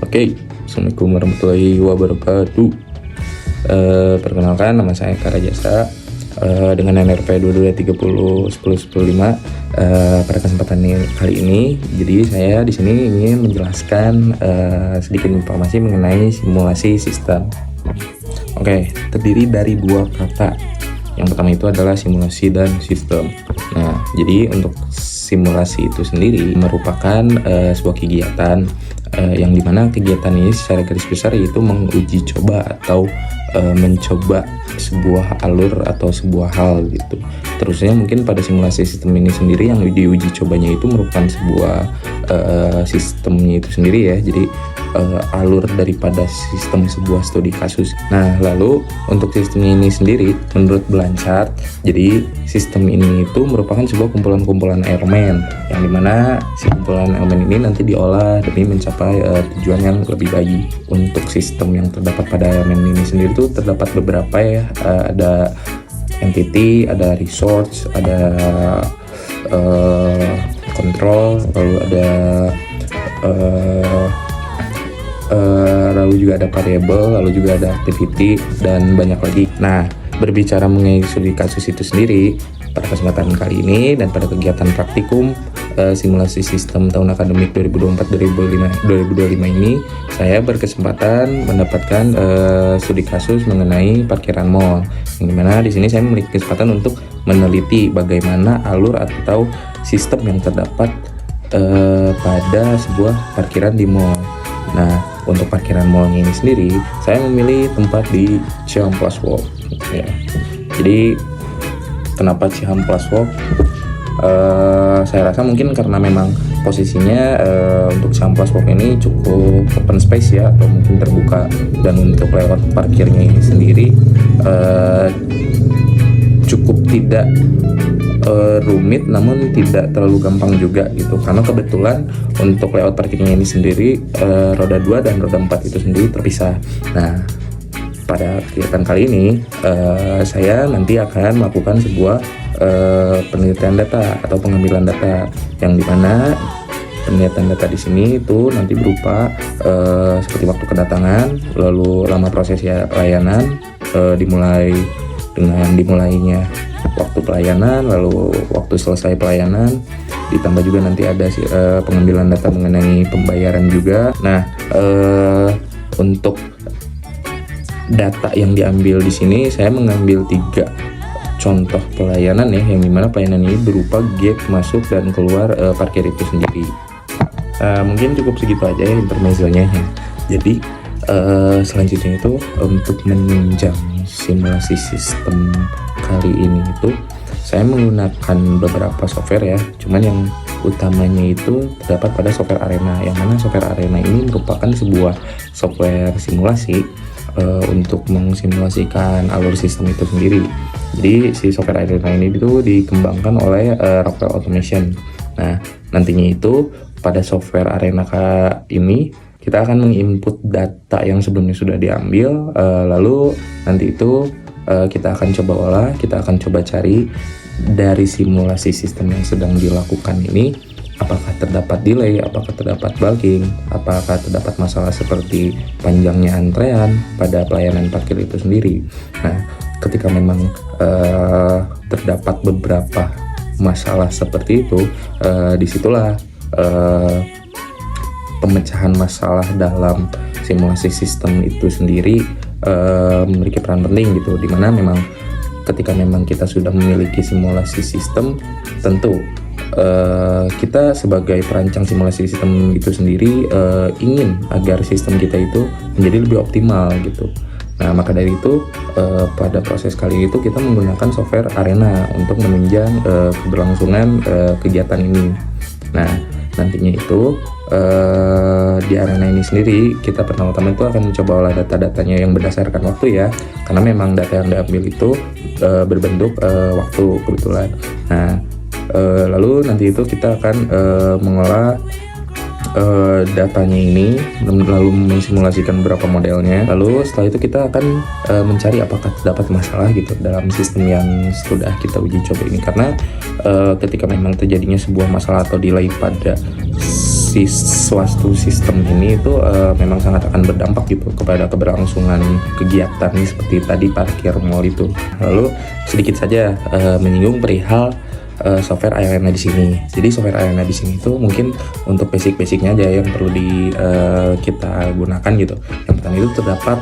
Oke, Assalamualaikum warahmatullahi wabarakatuh. Perkenalkan, nama saya Karajasa dengan NRP 22301015. Pada kesempatan kali ini, jadi saya di sini ingin menjelaskan sedikit informasi mengenai simulasi sistem. Oke, terdiri dari dua kata. Yang pertama itu adalah simulasi dan sistem. Nah, jadi untuk simulasi itu sendiri merupakan sebuah kegiatan yang dimana kegiatan ini secara garis besar yaitu menguji coba atau mencoba sebuah alur atau sebuah hal gitu. Terusnya mungkin pada simulasi sistem ini sendiri yang diuji cobanya itu merupakan sebuah sistemnya itu sendiri ya. Jadi alur daripada sistem sebuah studi kasus. Nah, lalu untuk sistemnya ini sendiri menurut Blanchard, jadi sistem ini itu merupakan sebuah kumpulan-kumpulan elemen yang dimana si kumpulan elemen ini nanti diolah demi mencapai tujuan yang lebih baik. Untuk sistem yang terdapat pada elemen ini sendiri itu terdapat beberapa ya, ada entity, ada resource, ada control, lalu ada lalu juga ada variable, lalu juga ada activity, dan banyak lagi. Nah, berbicara mengenai studi kasus itu sendiri, pada kesempatan kali ini dan pada kegiatan praktikum simulasi sistem tahun akademik 2024-2025 ini, saya berkesempatan mendapatkan studi kasus mengenai parkiran mall. Yang dimana di sini saya memiliki kesempatan untuk meneliti bagaimana alur atau sistem yang terdapat pada sebuah parkiran di mall. Nah, untuk parkiran mall ini sendiri, saya memilih tempat di Cihampelas Walk. Ya. Jadi, kenapa Cihampelas Walk? Saya rasa mungkin karena memang posisinya untuk Cihampelas Walk ini cukup open space ya, atau mungkin terbuka, dan untuk lewat parkirnya ini sendiri cukup tidak rumit, namun tidak terlalu gampang juga gitu, karena kebetulan untuk lewat parkirnya ini sendiri roda 2 dan roda 4 itu sendiri terpisah. Nah, pada kegiatan kali ini saya nanti akan melakukan sebuah penelitian data atau pengambilan data, yang dimana penelitian data di sini itu nanti berupa seperti waktu kedatangan, lalu lama proses layanan, dimulai dengan dimulainya waktu pelayanan, lalu waktu selesai pelayanan, ditambah juga nanti ada pengambilan data mengenai pembayaran juga. Nah, untuk data yang diambil di sini saya mengambil 3 contoh pelayanan ya, yang dimana pelayanan ini berupa gate masuk dan keluar parkir itu sendiri. Mungkin cukup segitu aja ya intermezzonya ya. Jadi selanjutnya itu untuk menunjang simulasi sistem kali ini itu saya menggunakan beberapa software ya, cuman yang utamanya itu terdapat pada software Arena, yang mana software Arena ini merupakan sebuah software simulasi untuk mensimulasikan alur sistem itu sendiri. Jadi si software Arena ini itu dikembangkan oleh Rockwell Automation. Nah, nantinya itu pada software Arena ini kita akan menginput data yang sebelumnya sudah diambil, lalu nanti itu kita akan coba olah, kita akan coba cari dari simulasi sistem yang sedang dilakukan ini, apakah terdapat delay, apakah terdapat bugging, apakah terdapat masalah seperti panjangnya antrean pada pelayanan parkir itu sendiri. Nah, ketika memang terdapat beberapa masalah seperti itu, disitulah pemecahan masalah dalam simulasi sistem itu sendiri memiliki peran penting gitu, dimana memang ketika memang kita sudah memiliki simulasi sistem, tentu kita sebagai perancang simulasi sistem itu sendiri ingin agar sistem kita itu menjadi lebih optimal gitu. Nah, maka dari itu pada proses kali itu kita menggunakan software Arena untuk menunjang keberlangsungan kegiatan ini. Nah, nantinya itu di Arena ini sendiri kita pertama-tama itu akan mencoba olah data-datanya yang berdasarkan waktu ya, karena memang data yang diambil itu berbentuk waktu kebetulan. Nah, lalu nanti itu kita akan mengolah datanya ini, lalu mensimulasikan beberapa modelnya. Lalu setelah itu kita akan mencari apakah terdapat masalah gitu dalam sistem yang sudah kita uji coba ini, karena ketika memang terjadinya sebuah masalah atau delay pada suatu sistem ini itu memang sangat akan berdampak gitu kepada keberlangsungan kegiatan seperti tadi parkir mall itu. Lalu sedikit saja menyinggung perihal software Arena di sini. Jadi software Arena di sini itu mungkin untuk basic-basicnya aja yang perlu kita gunakan gitu. Yang pertama itu terdapat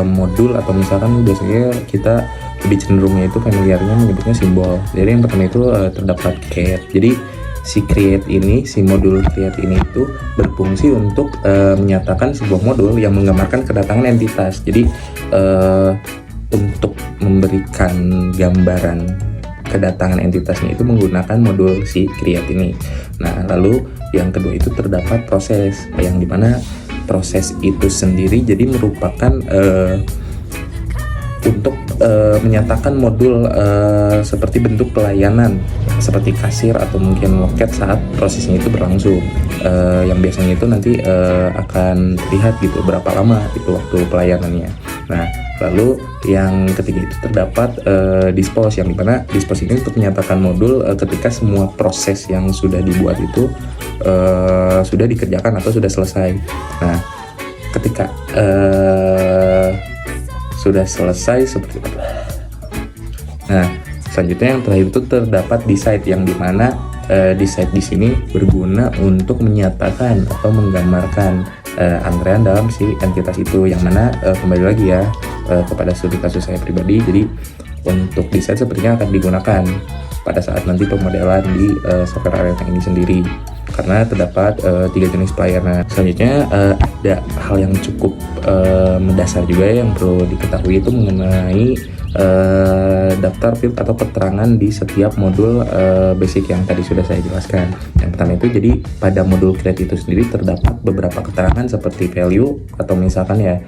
modul, atau misalkan biasanya kita lebih cenderungnya itu familiarnya menyebutnya simbol. Jadi yang pertama itu terdapat create. Jadi si create ini, si modul create ini itu berfungsi untuk menyatakan sebuah modul yang menggambarkan kedatangan entitas. Jadi untuk memberikan gambaran kedatangan entitasnya itu menggunakan modul si create ini. Nah, lalu yang kedua itu terdapat proses, yang dimana proses itu sendiri jadi merupakan untuk menyatakan modul seperti bentuk pelayanan seperti kasir atau mungkin loket saat prosesnya itu berlangsung, yang biasanya itu nanti akan lihat gitu berapa lama itu waktu pelayanannya. Nah, lalu yang ketiga itu terdapat dispose, yang dimana dispose ini untuk menyatakan modul ketika semua proses yang sudah dibuat itu sudah dikerjakan atau sudah selesai. Nah, ketika sudah selesai seperti apa. Nah, selanjutnya yang terakhir itu terdapat decide, yang dimana decide di sini berguna untuk menyatakan atau menggambarkan antrean dalam si entitas itu, yang mana kembali lagi ya kepada studi kasus saya pribadi. Jadi untuk decide sepertinya akan digunakan pada saat nanti pemodelan di software Arena ini sendiri, karena terdapat 3 jenis pelayanan. Selanjutnya ada hal yang cukup mendasar juga yang perlu diketahui, itu mengenai daftar field atau keterangan di setiap modul basic yang tadi sudah saya jelaskan. Yang pertama itu, jadi pada modul create itu sendiri terdapat beberapa keterangan seperti value, atau misalkan ya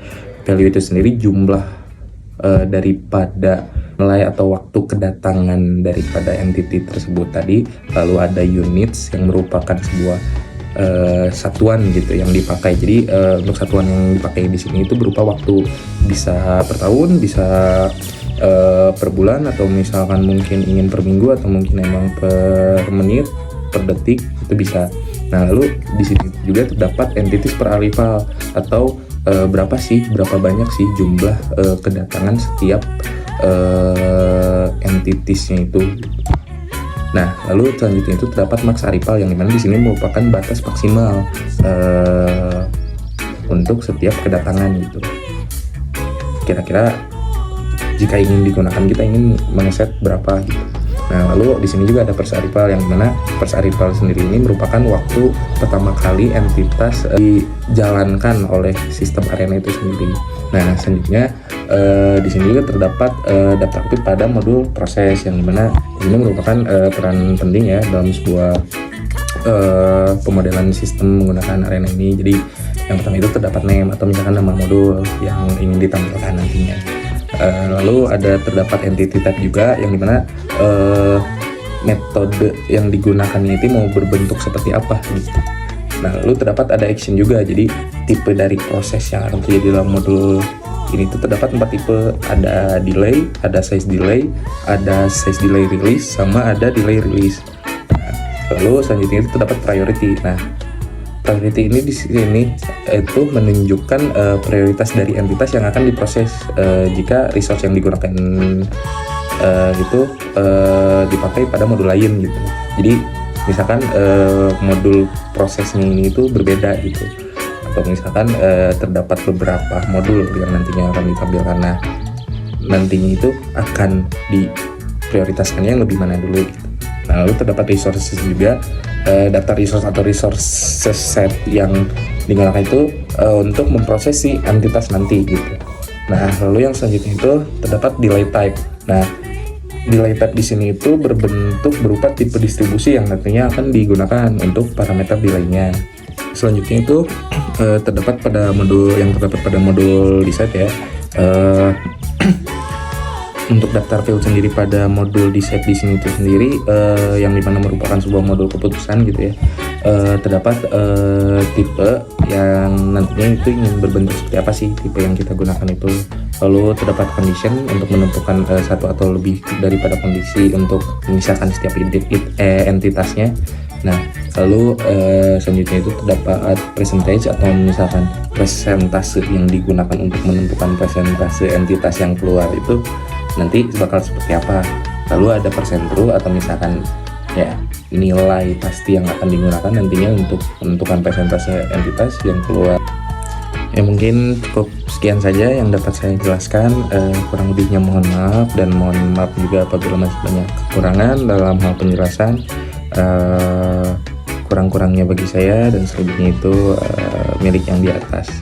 value itu sendiri jumlah daripada nilai atau waktu kedatangan daripada entity tersebut tadi. Lalu ada units yang merupakan sebuah satuan gitu yang dipakai. Jadi untuk satuan yang dipakai di sini itu berupa waktu, bisa per tahun, bisa per bulan, atau misalkan mungkin ingin per minggu, atau mungkin emang per menit, per detik, itu bisa. Nah, lalu di sini juga terdapat entities per arrival, atau berapa banyak sih jumlah kedatangan setiap entitiesnya itu. Nah, lalu selanjutnya itu terdapat max arrival, yang dimana di sini merupakan batas maksimal untuk setiap kedatangan gitu. Kira-kira jika ingin digunakan, kita ingin mengeset berapa gitu. Nah, lalu di sini juga ada first arrival, yang dimana first arrival sendiri ini merupakan waktu pertama kali entitas dijalankan oleh sistem Arena itu sendiri. Nah, selanjutnya di sini juga terdapat daftar field pada modul proses, yang dimana ini merupakan peran penting ya dalam sebuah pemodelan sistem menggunakan Arena ini. Jadi yang pertama itu terdapat name, atau misalkan nama modul yang ingin ditampilkan nantinya. Lalu ada terdapat entity type juga, yang dimana metode yang digunakannya itu mau berbentuk seperti apa gitu. Nah, lalu terdapat ada action juga, jadi tipe dari proses yang akan terjadi dalam modul ini tuh terdapat 4 tipe. Ada delay, ada size delay, ada size delay release, sama ada delay release. Nah, lalu selanjutnya itu terdapat priority. Nah, priority ini di sini itu menunjukkan prioritas dari entitas yang akan diproses jika resource yang digunakan itu dipakai pada modul lain gitu. Jadi misalkan modul prosesnya ini itu berbeda gitu, atau misalkan terdapat beberapa modul yang nantinya akan ditampilkan. Nah, nantinya itu akan diprioritaskannya yang lebih mana dulu gitu. Nah, lalu terdapat resources juga, daftar resource atau resources set yang digunakan itu untuk memproses si entitas nanti gitu. Nah, lalu yang selanjutnya itu terdapat delay type. Nah, delay type di sini itu berbentuk berupa tipe distribusi yang nantinya akan digunakan untuk parameter delaynya. Selanjutnya itu terdapat pada modul decide ya. Untuk daftar field sendiri pada modul decide di sini itu sendiri, yang dimana merupakan sebuah modul keputusan gitu ya, terdapat tipe yang nantinya itu ingin berbentuk seperti apa sih tipe yang kita gunakan itu. Lalu terdapat condition untuk menentukan satu atau lebih daripada kondisi untuk memisahkan setiap entitasnya. Nah, lalu selanjutnya itu terdapat percentage atau misalkan persentase yang digunakan untuk menentukan persentase entitas yang keluar itu nanti bakal seperti apa. Lalu ada persen true atau misalkan ya nilai pasti yang akan digunakan nantinya untuk menentukan persentase entitas yang keluar. Ya mungkin cukup sekian saja yang dapat saya jelaskan. Kurang lebihnya mohon maaf, dan mohon maaf juga apabila masih banyak kekurangan dalam hal penjelasan. Kurang-kurangnya bagi saya dan selebihnya itu milik yang di atas.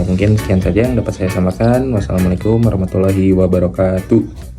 Mungkin sekian saja yang dapat saya sampaikan. Wassalamualaikum warahmatullahi wabarakatuh.